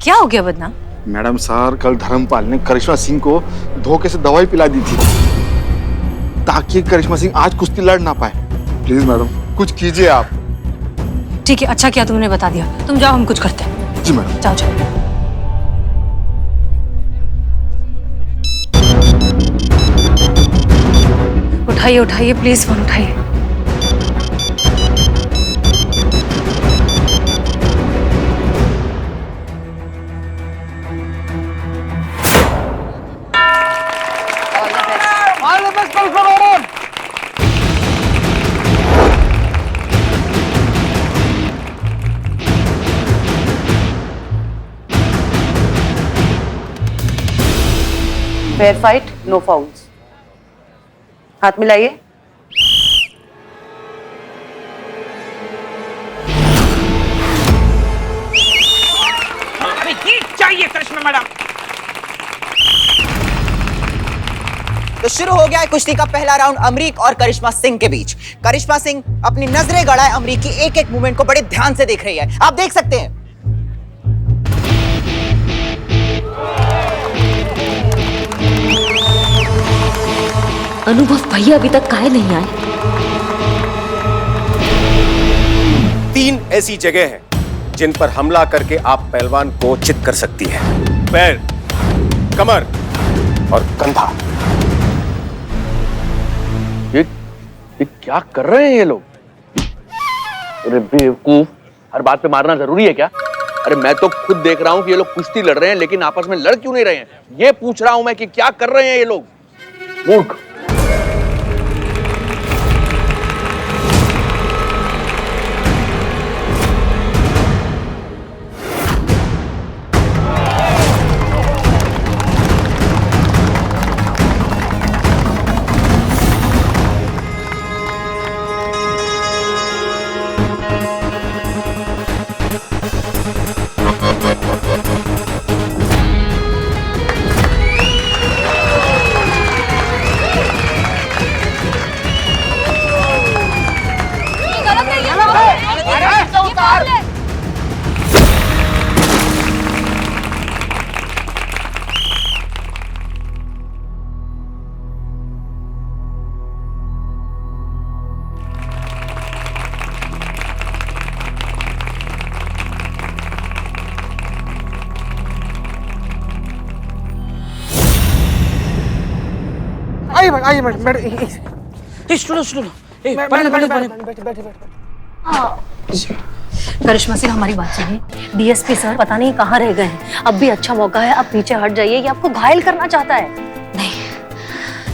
क्या हो गया बदनाम? मैडम सर, कल धर्मपाल ने करिश्मा सिंह को धोखे से दवाई पिला दी थी ताकि करिश्मा सिंह आज कुश्ती लड़ ना पाए। प्लीज मैडम कुछ कीजिए आप। ठीक है, अच्छा किया तुमने बता दिया। तुम जाओ, हम कुछ करते हैं। जी मैडम। जाओ जाओ। उठाइए उठाइए, प्लीज फोन उठाइए। Fair fight, no fouls. हाथ मिलाइए। चाहिए करिश्मा मैडम। तो शुरू हो गया है कुश्ती का पहला राउंड अमरीक और करिश्मा सिंह के बीच। करिश्मा सिंह अपनी नजरें गड़ाए अमरीक की एक एक मूवमेंट को बड़े ध्यान से देख रही है। आप देख सकते हैं। अनुभव भैया अभी तक काहे नहीं आए? 3 ऐसी जगह हैं जिन पर हमला करके आप पहलवान को चित कर सकती हैं। पैर, कमर और कंधा। ये क्या कर रहे हैं ये लोग? अरे बेवकूफ, हर बात पे मारना जरूरी है क्या? अरे मैं तो खुद देख रहा हूँ कि ये लोग कुश्ती लड़ रहे हैं, लेकिन आपस में लड़ क्यों नहीं रहे हैं? ये पूछ रहा हूं मैं कि क्या कर रहे हैं ये लोग? मूर्ख। आइए मैडम। सुनो करिश्मा सिंह, हमारी बात सुनिए। डीएसपी सर पता नहीं कहाँ रह गए हैं। अब भी अच्छा मौका है, आप पीछे हट जाइए। ये आपको घायल करना चाहता है। नहीं,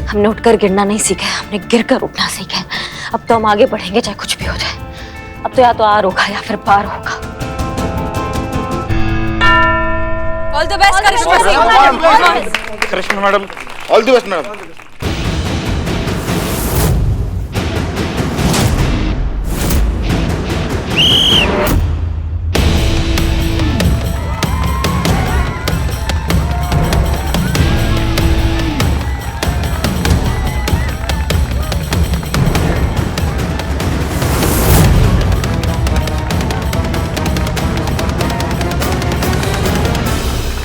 हमने उठकर गिरना नहीं सीखा है, हमने गिरकर उठना सीखा है। अब तो हम आगे बढ़ेंगे चाहे कुछ भी हो जाए। अब तो या तो आर होगा या फिर पार होगा। All the best Karishma Singh. Karishma madam, all the best madam.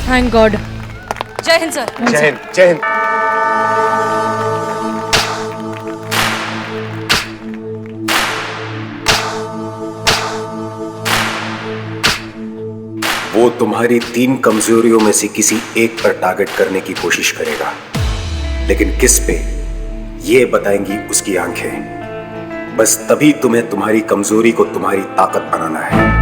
Thank God. Jai Hind sir. जय हिंद, जय हिंद। वो तुम्हारी 3 कमजोरियों में से किसी एक पर टारगेट करने की कोशिश करेगा, लेकिन किस पे ये बताएंगी उसकी आंखें। बस तभी तुम्हें तुम्हारी कमजोरी को तुम्हारी ताकत बनाना है।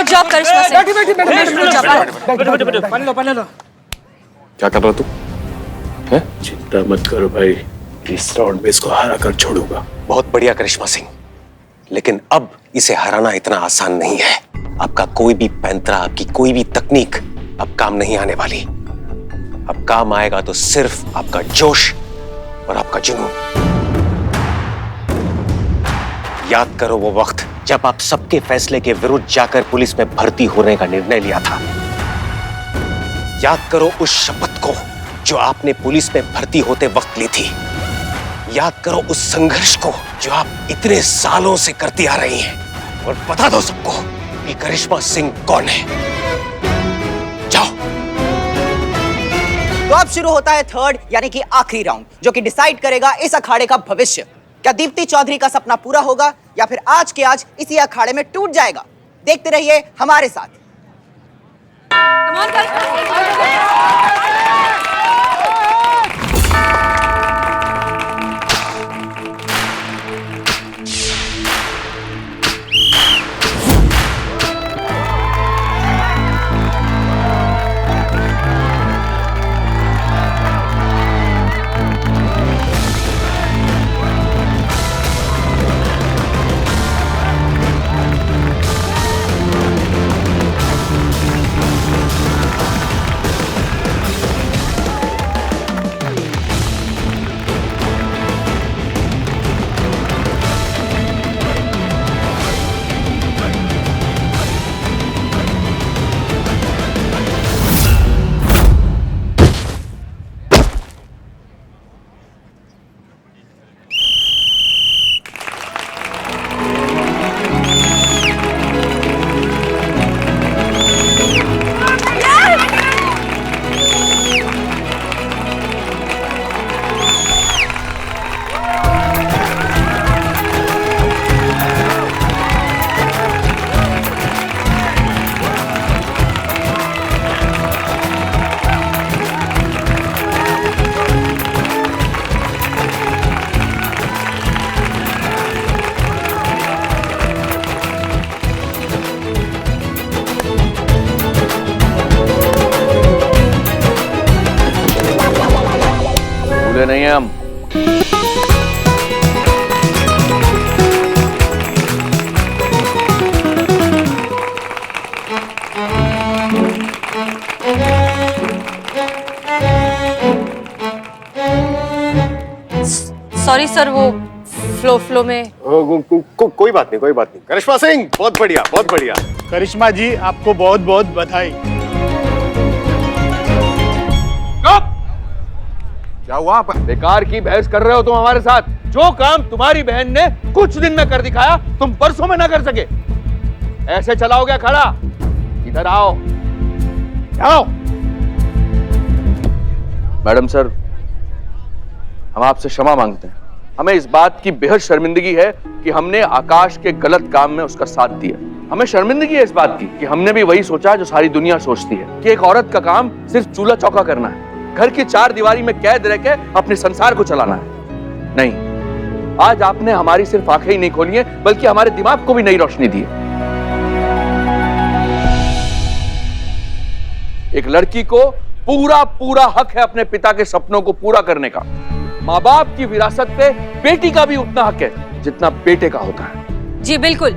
गुड जॉब करिश्मा सिंह। पानी लो। क्या कर रहा तू? चिंता मत करो भाई, इस राउंड में इसको हरा कर छोड़ूंगा। बहुत बढ़िया करिश्मा सिंह, लेकिन अब इसे हराना इतना आसान नहीं है। आपका कोई भी पैंतरा, आपकी कोई भी तकनीक अब काम नहीं आने वाली। अब काम आएगा तो सिर्फ आपका जोश और आपका जुनून। याद करो वो वक्त जब आप सबके फैसले के विरुद्ध जाकर पुलिस में भर्ती होने का निर्णय लिया था। याद करो उस शपथ को जो आपने पुलिस में भर्ती होते वक्त ली थी। याद करो उस संघर्ष को जो आप इतने सालों से करती आ रही हैं। और बता दो सबको कि करिश्मा सिंह कौन है। जाओ। तो अब शुरू होता है थर्ड यानी कि आखिरी राउंड, जो कि डिसाइड करेगा इस अखाड़े का भविष्य। क्या दीप्ति चौधरी का सपना पूरा होगा या फिर आज के आज इसी अखाड़े में टूट जाएगा? देखते रहिए हमारे साथ। नहीं है हम। सॉरी सर, वो फ्लो में। कोई बात नहीं। करिश्मा सिंह, बहुत बढ़िया। करिश्मा जी, आपको बहुत बहुत बधाई। क्या हुआ आप? बेकार की बहस कर रहे हो तुम हमारे साथ। जो काम तुम्हारी बहन ने कुछ दिन में कर दिखाया, तुम परसों में ना कर सके। ऐसे चलाओगे खड़ा? इधर आओ। मैडम सर, हम आपसे क्षमा मांगते हैं। हमें इस बात की बेहद शर्मिंदगी है कि हमने आकाश के गलत काम में उसका साथ दिया। हमें शर्मिंदगी है इस बात की कि हमने भी वही सोचा जो सारी दुनिया सोचती है कि एक औरत का काम सिर्फ चूल्हा चौका करना है, घर की चार दीवारी में कैद रह के अपने संसार को चलाना है। नहीं, आज आपने हमारी सिर्फ आंखें ही नहीं खोली हैं, बल्कि हमारे दिमाग को भी नई रोशनी दी है। एक लड़की को पूरा हक है अपने पिता के सपनों को पूरा करने का। माँ बाप की विरासत पे बेटी का भी उतना हक है जितना बेटे का होता है। जी बिल्कुल,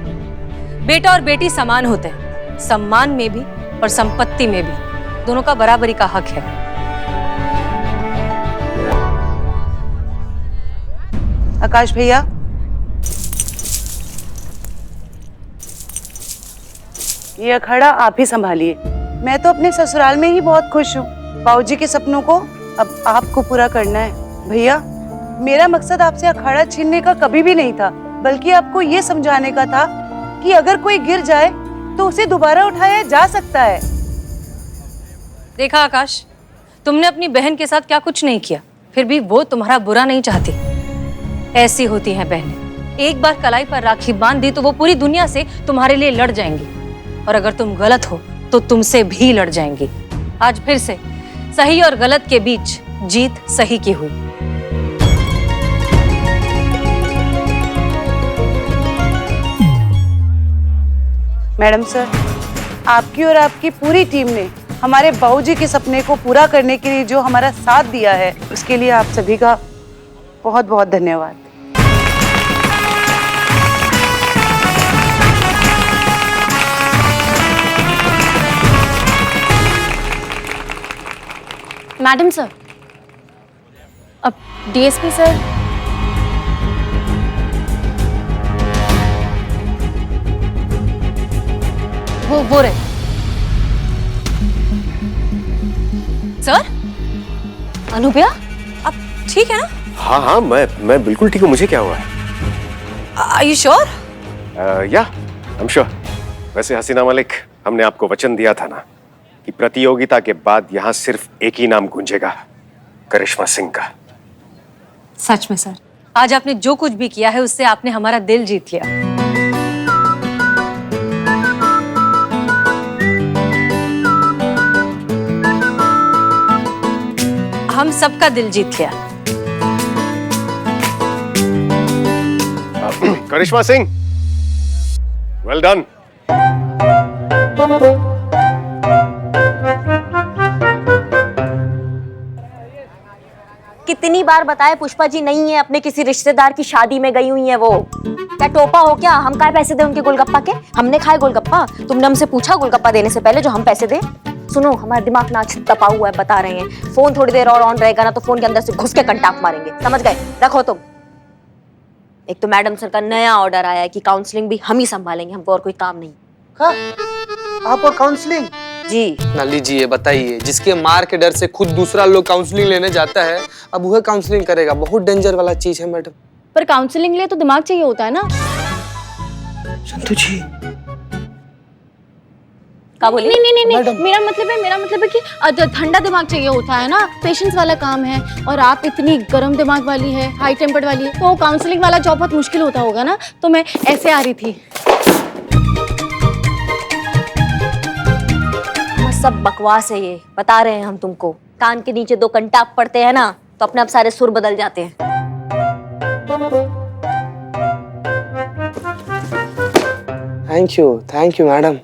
बेटा और बेटी समान होते हैं, सम्मान में भी और संपत्ति में भी। दोनों का बराबरी का हक है। आकाश भैया, ये अखाड़ा आप ही संभालिए। मैं तो अपने ससुराल में ही बहुत खुश हूँ। बाबूजी के सपनों को अब आपको पूरा करना है। भैया, मेरा मकसद आपसे अखाड़ा छीनने का कभी भी नहीं था, बल्कि आपको ये समझाने का था कि अगर कोई गिर जाए तो उसे दोबारा उठाया जा सकता है। देखा आकाश, तुमने अपनी बहन के साथ क्या कुछ नहीं किया, फिर भी वो तुम्हारा बुरा नहीं चाहती। ऐसी होती हैं बहनें। एक बार कलाई पर राखी बांध दी तो वो पूरी दुनिया से तुम्हारे लिए लड़ जाएंगी, और अगर तुम गलत हो तो तुमसे भी लड़ जाएंगी। आज फिर से सही और गलत के बीच जीत सही की हुई। मैडम सर, आपकी और आपकी पूरी टीम ने हमारे बाबूजी के सपने को पूरा करने के लिए जो हमारा साथ दिया है, उसके लिए आप सभी का बहुत बहुत धन्यवाद। मैडम सर, अब डीएसपी सर, वो रहे। सर, अनुप्रिया, आप ठीक है ना? हाँ हाँ, मैं बिल्कुल ठीक हूँ। मुझे क्या हुआ है? Are you sure? या आई एम श्योर। वैसे हसीना मलिक, हमने आपको वचन दिया था ना कि प्रतियोगिता के बाद यहाँ सिर्फ एक ही नाम गूंजेगा, करिश्मा सिंह का। सच में सर, आज आपने जो कुछ भी किया है उससे आपने हमारा दिल जीत लिया। हम सबका दिल जीत लिया। करिश्मा सिंह, वेल डन। कितनी बार बताए पुष्पा जी नहीं है, अपने किसी रिश्तेदार की शादी में गई हुई है वो। क्या टोपा हो क्या? हम काय पैसे दे उनके गोलगप्पा के? हमने खाए गोलगप्पा? तुमने हमसे पूछा गोलगप्पा देने से पहले जो हम पैसे दे? सुनो, हमारा दिमाग नाच तपा हुआ है, बता रहे हैं। फोन थोड़ी देर और ऑन रहेगा ना तो फोन के अंदर से घुस के कंटाप मारेंगे, समझ गए? रखो तुम। एक तो मैडम सर का नया ऑर्डर आया है कि काउंसलिंग भी हम ही संभालेंगे, हमको और कोई काम नहीं। आप और काउंसलिंग? जी ना लीजिए, बताइए, जिसके मार के डर से खुद दूसरा लोग काउंसलिंग लेने जाता है, अब वह काउंसलिंग करेगा। बहुत डेंजर वाला चीज है मैडम। पर काउंसलिंग लिए तो दिमाग चाहिए होता है ना? संतु जी, नहीं, मेरा मतलब है कि ठंडा दिमाग चाहिए होता है ना, पेशेंस वाला काम है। और आप इतनी गर्म दिमाग वाली है, हाई टेम्पर्ड वाली है, तो काउंसलिंग वाला जॉब बहुत मुश्किल होता होगा ना। तो मैं ऐसे आ रही थी। सब बकवास है ये, बता रहे हैं हम तुमको। कान के नीचे दो कंटाप पड़ते हैं ना तो अपने आप सारे सुर बदल जाते हैं। Thank you madam.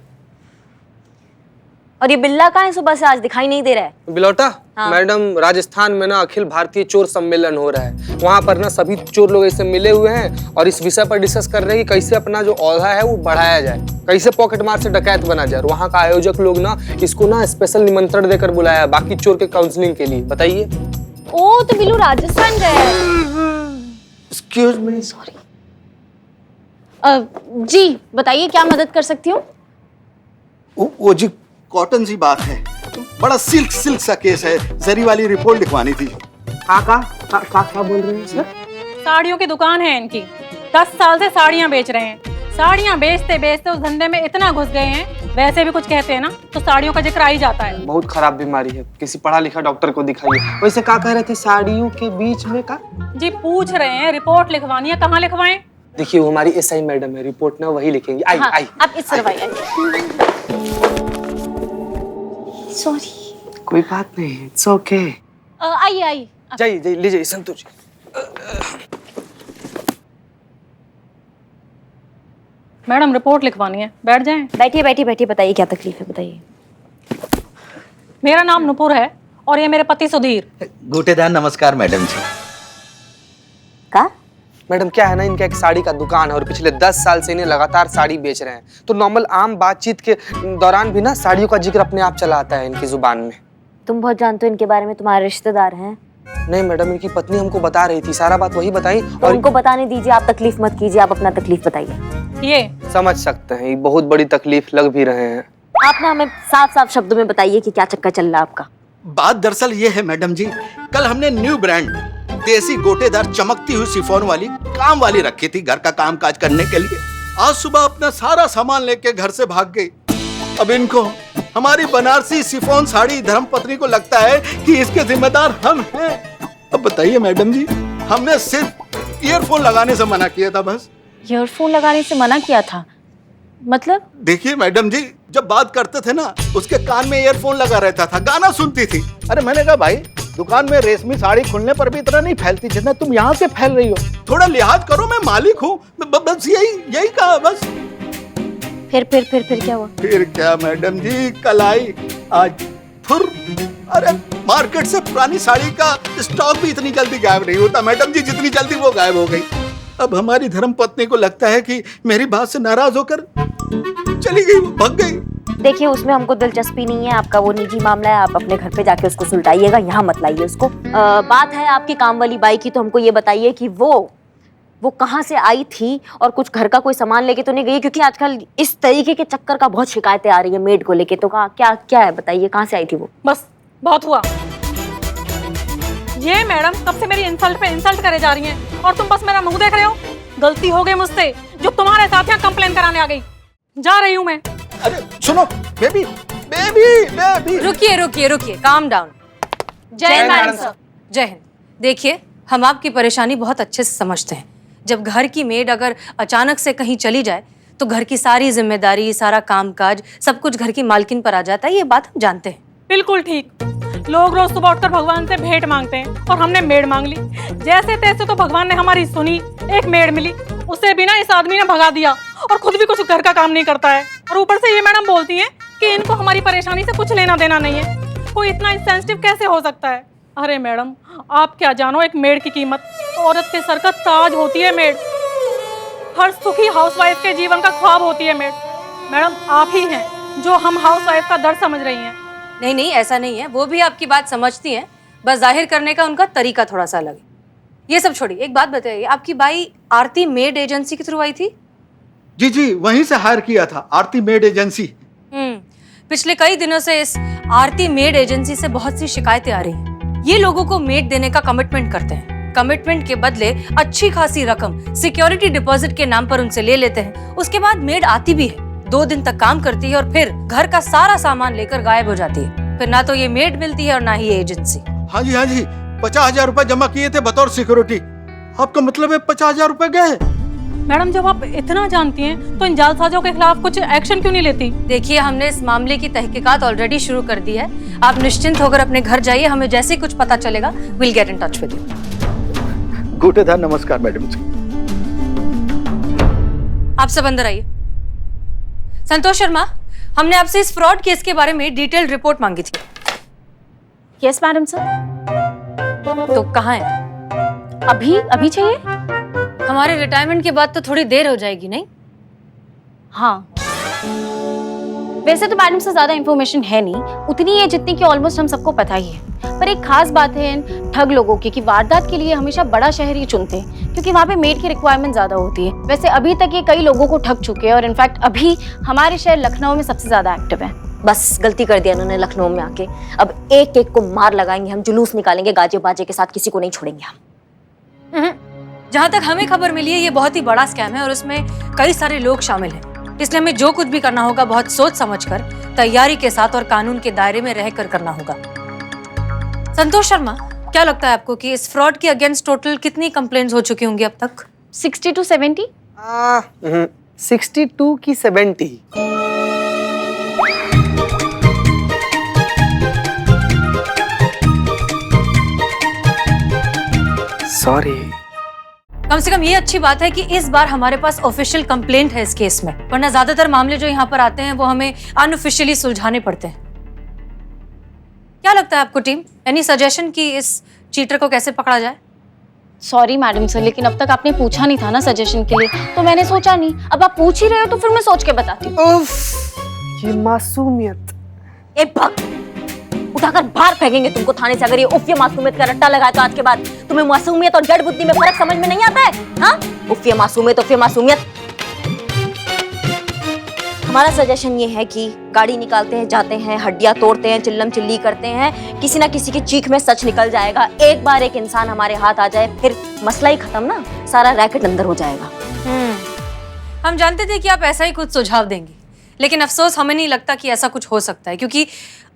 और ये बिल्ला कहाँ है? सुबह से आज दिखाई नहीं दे रहा है। बिलौटा? हाँ। मैडम, राजस्थान में ना अखिल भारतीय चोर सम्मेलन हो रहा है। वहाँ पर ना सभी चोर लोग ऐसे मिले हुए हैं और इस विषय पर डिस्कस कर रहे हैं कि कैसे अपना जो औहदा है वो बढ़ाया जाए, कैसे पॉकेट मार से डकैत बना जाए। वहाँ का आयोजक लोग ना इसको ना स्पेशल निमंत्रण देकर बुलाया बाकी चोर के काउंसलिंग के लिए। बताइए। ओ, तो बिल्लू राजस्थान गए। Excuse me, sorry. जी बताइए, क्या मदद कर सकती हूँ? वो जी कॉटन सी बात है, बड़ा सिल्क सा केस है, जरी वाली रिपोर्ट लिखवानी थी। क्या बोल रहे हैं सर? साड़ियों की दुकान है इनकी, 10 साल से साड़ियाँ बेच रहे हैं। साड़ियाँ बेचते बेचते उस धंधे में इतना घुस गए हैं, वैसे भी कुछ कहते हैं ना तो साड़ियों का जिक्र आ ही जाता है। बहुत खराब बीमारी है, किसी पढ़ा लिखा डॉक्टर को दिखाइए। वैसे क्या कह रहे थे, साड़ियों के बीच में का? जी पूछ रहे हैं, रिपोर्ट लिखवानी है, कहाँ लिखवाएं? देखिए, वो हमारी एसआई मैडम है, रिपोर्ट ना वही लिखेंगे। आई हाँ, आई आप इस तरफ आइए। सॉरी। कोई बात नहीं, इट्स ओके। आइए। जाइए लीजिए संतोष जी। मैडम रिपोर्ट लिखवानी है, बैठ जाएं। बैठिए, बताइए क्या तकलीफ है, बताइए। मेरा नाम नुपुर है और ये मेरे पति सुधीर। गोटेदार नमस्कार मैडम जी। का? मैडम क्या है ना, इनका एक साड़ी का दुकान है और पिछले 10 साल से इन्हें लगातार साड़ी बेच रहे हैं। तो नॉर्मल आम बातचीत के दौरान भी ना साड़ियों का जिक्र अपने आप चला आता है इनकी जुबान में। तुम बहुत जानते हो इनके बारे में, तुम्हारे रिश्तेदार हैं। नहीं मैडम, इनकी पत्नी हमको बता रही थी, सारा बात वही बताई। तो और उनको बताने दीजिए, आप तकलीफ मत कीजिए, आप अपना तकलीफ बताइए। ये समझ सकते हैं, ये बहुत बड़ी तकलीफ लग भी रहे हैं। आप ना हमें साफ शब्दों में बताइए कि क्या चक्कर चल रहा है आपका। बात दरअसल ये है मैडम जी, कल हमने न्यू ब्रांड देसी गोटेदार चमकती हुई शिफॉन वाली काम वाली रखी थी घर का काम काज करने के लिए। आज सुबह अपना सारा सामान लेके घर से भाग गई। अब इनको हमारी बनारसी शिफॉन साड़ी धर्मपत्नी को लगता है कि इसके जिम्मेदार हम हैं। अब बताइए मैडम जी, हमने सिर्फ ईयरफोन लगाने से मना किया था बस। ईयरफोन लगाने से मना किया था? मतलब? देखिए मैडम जी, जब बात करते थे ना उसके कान में ईयरफोन लगा रहता था, गाना सुनती थी। अरे मैंने कहा भाई, दुकान में रेशमी साड़ी खुलने पर भी इतना नहीं फैलती जितना तुम यहाँ से फैल रही हो, थोड़ा लिहाज करो, मैं मालिक हूँ। बस यही कहा बस। फिर क्या हुआ? फिर क्या मैडम जी, कल आई आज फुर। अरे मार्केट से पुरानी साड़ी का स्टॉक भी इतनी जल्दी गायब नहीं होता मैडम जी, जितनी जल्दी वो गायब हो गई। अब हमारी धर्मपत्नी को लगता है कि मेरी बात से नाराज होकर चली गई, भाग गई। देखिए उसमें हमको दिलचस्पी नहीं है, आपका वो निजी मामला है, आप अपने घर पे जाके उसको सुलझाइएगा, यहाँ मत लाइए उसको। बात है आपकी काम वाली बाई की, तो हमको ये बताइए कि वो कहाँ से आई थी और कुछ घर का कोई सामान लेके तो नहीं गई? क्योंकि आजकल इस तरीके के चक्कर का बहुत शिकायतें आ रही है मेड को लेके, तो क्या क्या है बताइए, कहाँ से आई थी वो? बस बहुत हुआ। ये मैडम कब से मेरी इंसल्ट पे इंसल्ट करे जा रही हैं और तुम बस मेरा मुंह देख रहे हो। गलती हो गई मुझसे, जो तुम्हारे साथ यहाँ कंप्लेन कराने आ गई। जा रही हूँ मैं। अरे सुनो बेबी, रुकिए, काम डाउन। जय हिंद मैडम सर। जय हिंद। देखिए हम आपकी परेशानी बहुत अच्छे से समझते हैं। जब घर की मेड अगर अचानक से कहीं चली जाए तो घर की सारी जिम्मेदारी, सारा कामकाज, सब कुछ घर की मालकिन पर आ जाता है, ये बात हम जानते हैं। बिल्कुल ठीक। लोग रोज सुबह उठकर भगवान से भेंट मांगते हैं और हमने मेड मांग ली। जैसे तैसे तो भगवान ने हमारी सुनी, एक मेड मिली, उसे भी ना इस आदमी ने भगा दिया और खुद भी कुछ घर का काम नहीं करता है। और ऊपर से ये मैडम बोलती हैं कि इनको हमारी परेशानी से कुछ लेना देना नहीं है। कोई इतना इंसेंसिटिव कैसे हो सकता है? अरे मैडम आप क्या जानो एक मेड की कीमत। औरत के सर का ताज होती है मेड। हर सुखी हाउसवाइफ के जीवन का ख्वाब होती है मेड। मैडम आप ही हैं जो हम हाउसवाइफ का दर्द समझ रही हैं। नहीं ऐसा नहीं है, वो भी आपकी बात समझती हैं, बस जाहिर करने का उनका तरीका थोड़ा सा अलग है। ये सब छोड़िए, एक बात बताइए, आपकी बाई आरती मेड एजेंसी के थ्रू आई थी? जी वहीं से हायर किया था, आरती मेड एजेंसी। पिछले कई दिनों से इस आरती मेड एजेंसी से बहुत सी शिकायतें आ रही हैं। ये लोगों को मेड देने का कमिटमेंट करते हैं, कमिटमेंट के बदले अच्छी खासी रकम सिक्योरिटी डिपॉजिट के नाम पर उनसे ले लेते हैं। उसके बाद मेड आती भी है, 2 दिन तक काम करती है और फिर घर का सारा सामान लेकर गायब हो जाती है। फिर ना तो ये मेड मिलती है और ना ही ये एजेंसी। हाँ जी 50,000 रुपए जमा किए थे बतौर सिक्योरिटी। आपका मतलब है 50,000 रुपए गए? मैडम जब आप इतना जानती हैं तो इन जालसाजों के खिलाफ कुछ एक्शन क्यों नहीं लेती? देखिए हमने इस मामले की तहकीकात ऑलरेडी शुरू कर दी है। आप निश्चिंत होकर अपने घर जाइए, हमें जैसे ही कुछ पता चलेगा will get in touch with you. गोटेदार नमस्कार मैडम जी। आप सब अंदर आइए। संतोष शर्मा, हमने आपसे इस फ्रॉड केस के बारे में डिटेल्ड रिपोर्ट मांगी थी। Yes madam sir. तो कहाँ है? अभी चाहिए? हमारे रिटायरमेंट के बाद तो थोड़ी देर हो जाएगी नहीं? हाँ वैसे तो मैडम से ज्यादा इन्फॉर्मेशन है नहीं, उतनी है जितनी कि ऑलमोस्ट हम सबको पता ही है। पर एक खास बात है इन ठग लोगों की कि वारदात के लिए हमेशा बड़ा शहर ही चुनते हैं क्योंकि वहाँ पे मेड की रिक्वायरमेंट ज्यादा होती है। वैसे अभी तक ये कई लोगों को ठग चुके हैं और इनफैक्ट अभी हमारे शहर लखनऊ में सबसे ज्यादा एक्टिव है। बस गलती कर दिया इन्होंने लखनऊ में आके। अब एक एक को मार लगाएंगे हम, जुलूस निकालेंगे गाजे बाजे के साथ, किसी को नहीं छोड़ेंगे हम। जहाँ तक हमें खबर मिली है ये बहुत ही बड़ा स्कैम है और उसमें कई सारे लोग शामिल हैं। इसलिए हमें जो कुछ भी करना होगा बहुत सोच समझकर, तैयारी के साथ और कानून के दायरे में रहकर करना होगा। संतोष शर्मा, क्या लगता है आपको कि इस फ्रॉड के अगेंस्ट टोटल कितनी कंप्लेंट्स हो चुकी होंगी अब तक? 60 to 70? 62 की 70। सॉरी। कम से कम ये अच्छी बात है कि इस बार हमारे पास ऑफिशियल कंप्लेंट है इस केस में, वरना ज्यादातर मामले जो यहाँ पर आते हैं वो हमें अनऑफिशियली सुलझाने पड़ते हैं। क्या लगता है आपको टीम, एनी सजेशन कि इस चीटर को कैसे पकड़ा जाए? सॉरी मैडम सर, लेकिन अब तक आपने पूछा नहीं था ना सजेशन के लिए, तो मैंने सोचा नहीं। अब आप पूछ ही रहे हो तो फिर मैं सोच के बताती हूँ। ये मासूमियत। ए भग, उठाकर बाहर फेंकेंगे तुमको थाने से अगर ये उफ ये मासूमियत का रट्टा लगाए तो। आज के बाद तुम्हें मासूमियत और जड़ बुद्धि में फर्क समझ में नहीं आता है? हाँ, उफ ये मासूमियत। हमारा सजेशन ये है कि गाड़ी निकालते हैं, जाते हैं, हड्डियां तोड़ते हैं, चिल्लम चिल्ली करते हैं, किसी ना किसी की चीख में सच निकल जाएगा। एक बार एक इंसान हमारे हाथ आ जाए फिर मसला ही खत्म ना, सारा रैकेट अंदर हो जाएगा। हम जानते थे कि आप ऐसा ही कुछ सुझाव देंगे, लेकिन अफसोस हमें नहीं लगता कि ऐसा कुछ हो सकता है, क्योंकि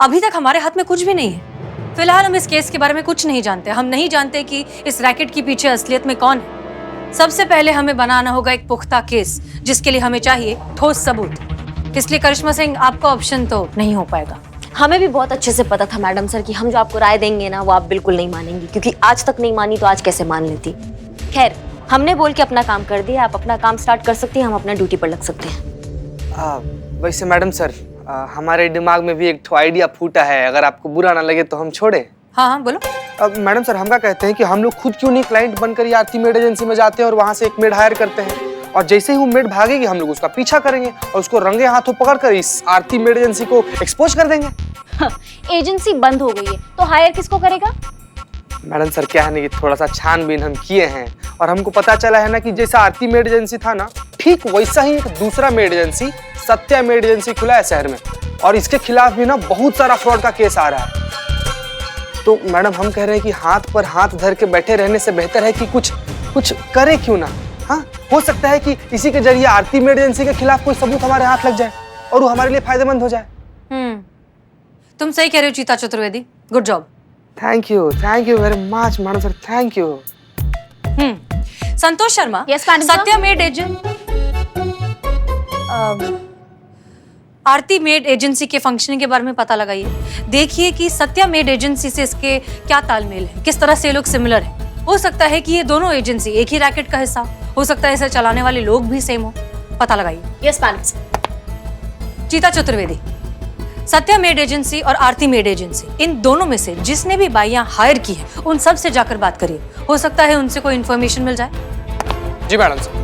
अभी तक हमारे हाथ में कुछ भी नहीं है। फिलहाल हम इस केस के बारे में कुछ नहीं जानते। हम नहीं जानते कि इस रैकेट के पीछे असलियत में कौन है। सबसे पहले हमें बनाना होगा एक पुख्ता केस, जिसके लिए हमें चाहिए ठोस सबूत। इसलिए करिश्मा सिंह, आपका ऑप्शन तो नहीं हो पाएगा। हमें भी बहुत अच्छे से पता था मैडम सर कि हम जो आपको राय देंगे ना वो आप बिल्कुल नहीं मानेंगी, क्योंकि आज तक नहीं मानी तो आज कैसे मान लेती। खैर, हमने बोल के अपना काम कर दिया, आप अपना काम स्टार्ट कर सकती हैं, हम अपना ड्यूटी पर लग सकते हैं। वैसे मैडम सर, हमारे दिमाग में भी एक ठो आइडिया फूटा है, अगर आपको बुरा ना लगे तो हम छोड़े। हाँ हाँ बोलो। मैडम सर, हम क्या कहते हैं कि हम लोग खुद क्यों नहीं क्लाइंट बनकर ये आरती मेड एजेंसी में जाते हैं और वहां से एक मेड हायर करते हैं, और जैसे ही वो मेड भागेगी हम लोग उसका पीछा करेंगे और उसको रंगे हाथों पकड़कर इस आरती मेड एजेंसी को एक्सपोज कर देंगे। एजेंसी बंद हो गई है तो हायर किसको करेगा? मैडम सर, क्या है ना कि थोड़ा सा छानबीन हम किए हैं और हमको पता चला है ना कि जैसा आरती मेड एजेंसी था ना, ठीक वैसा ही एक दूसरा made agency Satya made agency खुला है शहर में, और इसके खिलाफ भी ना बहुत सारा फ्रॉड का केस आ रहा है। तो मैडम हम कह रहे हैं कि हाथ पर हाथ धर के बैठे रहने से बेहतर है कि कुछ करे क्यों ना। हाँ, हो सकता है कि इसी के जरिए आरती मेड एजेंसी के खिलाफ कोई सबूत हमारे हाथ लग जाए और वो हमारे लिए फायदेमंद हो जाए। तुम सही कह रहे हो चीता Chaturvedi, good job. Thank you very much madam sir, thank you. Santosh Sharma, Yes, madam, sir. Satya made agent Aarti made agency के फंक्शनिंग के बारे में पता लगाइए। देखिए कि सत्या मेड एजेंसी से इसके क्या तालमेल है, किस तरह से ये लोग सिमिलर है। हो सकता है कि ये दोनों एजेंसी एक ही रैकेट का हिस्सा हो सकता है, इसे चलाने वाले लोग भी सेम हो, पता लगाइए। Yes madam. चीता चतुर्वेदी, सत्या मेड एजेंसी और आरती मेड एजेंसी, इन दोनों में से जिसने भी बाइयां हायर की है उन सब से जाकर बात करिए, हो सकता है उनसे कोई इन्फॉर्मेशन मिल जाए। जी मैडम सर।